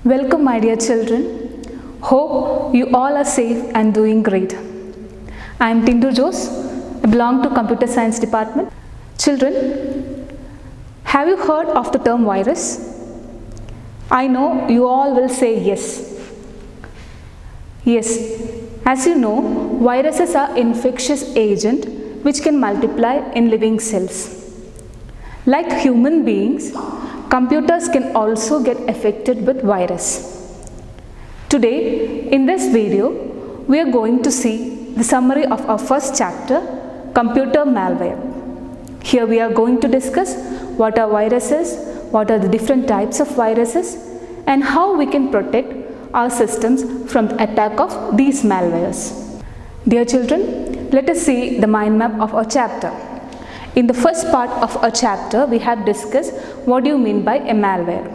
Welcome, my dear children. Hope you all are safe and doing great. I am Tindu Jose. I belong to Computer Science Department. Children, have you heard of the term virus? I know you all will say yes. Yes, as you know, viruses are infectious agents which can multiply in living cells. Like human beings, computers can also get affected with virus. Today, in this video, we are going to see the summary of our first chapter, Computer Malware. Here we are going to discuss what are viruses, what are the different types of viruses, and how we can protect our systems from the attack of these malwares. Dear children, let us see the mind map of our chapter. In the first part of our chapter, we have discussed what do you mean by a malware.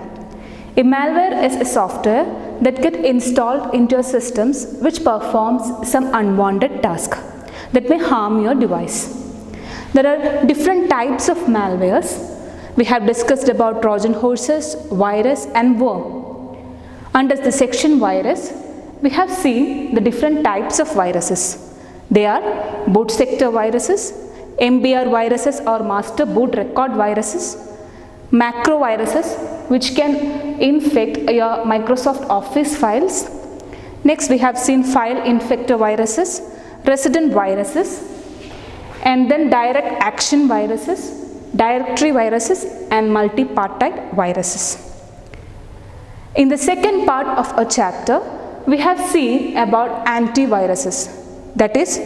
A malware is a software that gets installed into your systems which performs some unwanted task that may harm your device. There are different types of malwares. We have discussed about Trojan horses, virus and worm. Under the section virus, we have seen the different types of viruses. They are boot sector viruses, MBR viruses or master boot record viruses, macro viruses which can infect your Microsoft Office files. Next we have seen file infector viruses, resident viruses, and then direct action viruses, directory viruses and multipartite viruses. In the second part of a chapter, we have seen about antiviruses. That is,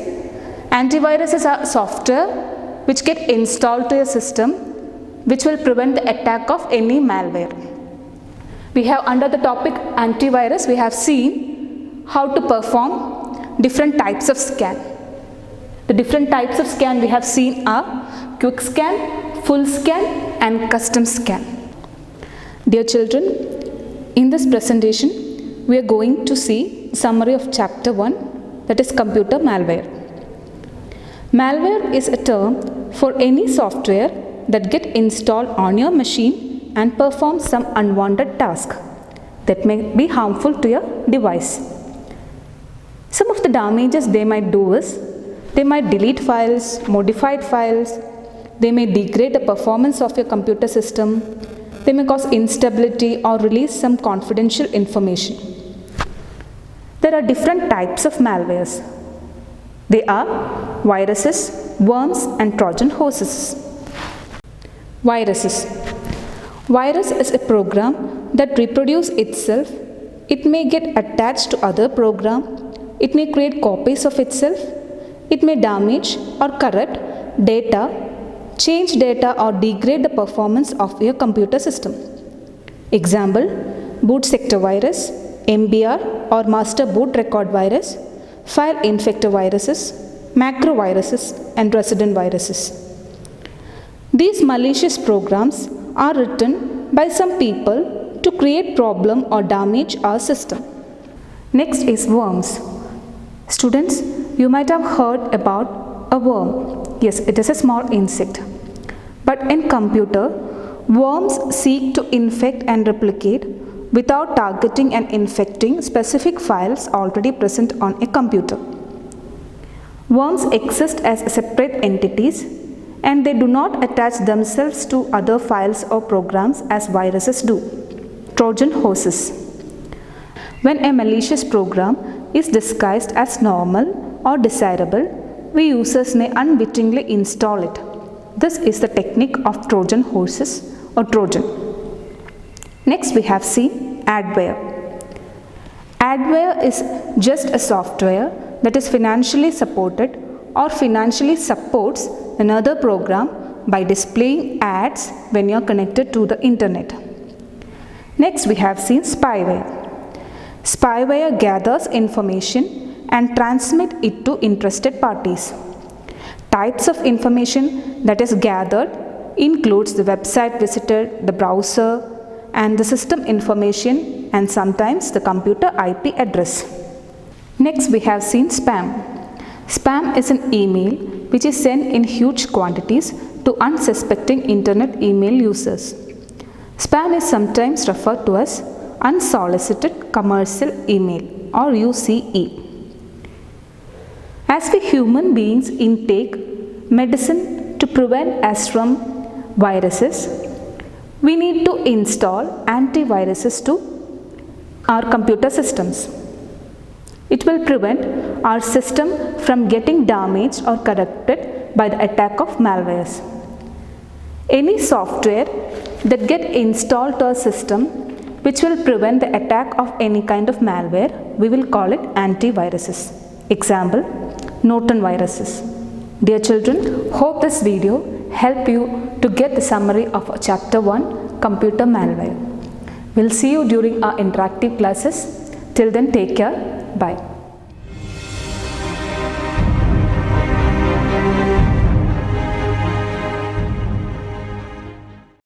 antiviruses are software which get installed to your system which will prevent the attack of any malware. We have under the topic antivirus, we have seen how to perform different types of scan. The different types of scan we have seen are quick scan, full scan and custom scan. Dear children, in this presentation, we are going to see summary of chapter 1, that is computer malware. Malware is a term for any software that gets installed on your machine and performs some unwanted task that may be harmful to your device. Some of the damages they might do is, they might delete files, modify files, they may degrade the performance of your computer system, they may cause instability or release some confidential information. There are different types of malwares. They are viruses, worms and Trojan horses. Viruses. Virus is a program that reproduces itself. It may get attached to other program. It may create copies of itself. It may damage or corrupt data, change data or degrade the performance of your computer system. Example, boot sector virus, MBR or master boot record virus, file infector viruses, macro viruses and resident viruses. These malicious programs are written by some people to create problem or damage our system. Next is worms. Students, you might have heard about a worm. Yes, it is a small insect. But in computer, worms seek to infect and replicate without targeting and infecting specific files already present on a computer. Worms exist as separate entities and they do not attach themselves to other files or programs as viruses do. Trojan horses. When a malicious program is disguised as normal or desirable, we users may unwittingly install it. This is the technique of Trojan horses or Trojan. Next we have seen adware. Adware is just a software that is financially supported or financially supports another program by displaying ads when you are connected to the internet. Next we have seen spyware. Spyware gathers information and transmits it to interested parties. Types of information that is gathered includes the website visited, the browser, and the system information and sometimes the computer IP address. Next we have seen spam. Spam is an email which is sent in huge quantities to unsuspecting internet email users. Spam is sometimes referred to as unsolicited commercial email or UCE. As we human beings intake medicine to prevent us from viruses, we need to install antiviruses to our computer systems. It will prevent our system from getting damaged or corrupted by the attack of malwares. Any software that get installed to our system which will prevent the attack of any kind of malware, we will call it antiviruses. Example, Norton viruses. Dear children, hope this video help you to get the summary of chapter 1, computer malware. We'll see you during our interactive classes. Till then, take care. Bye.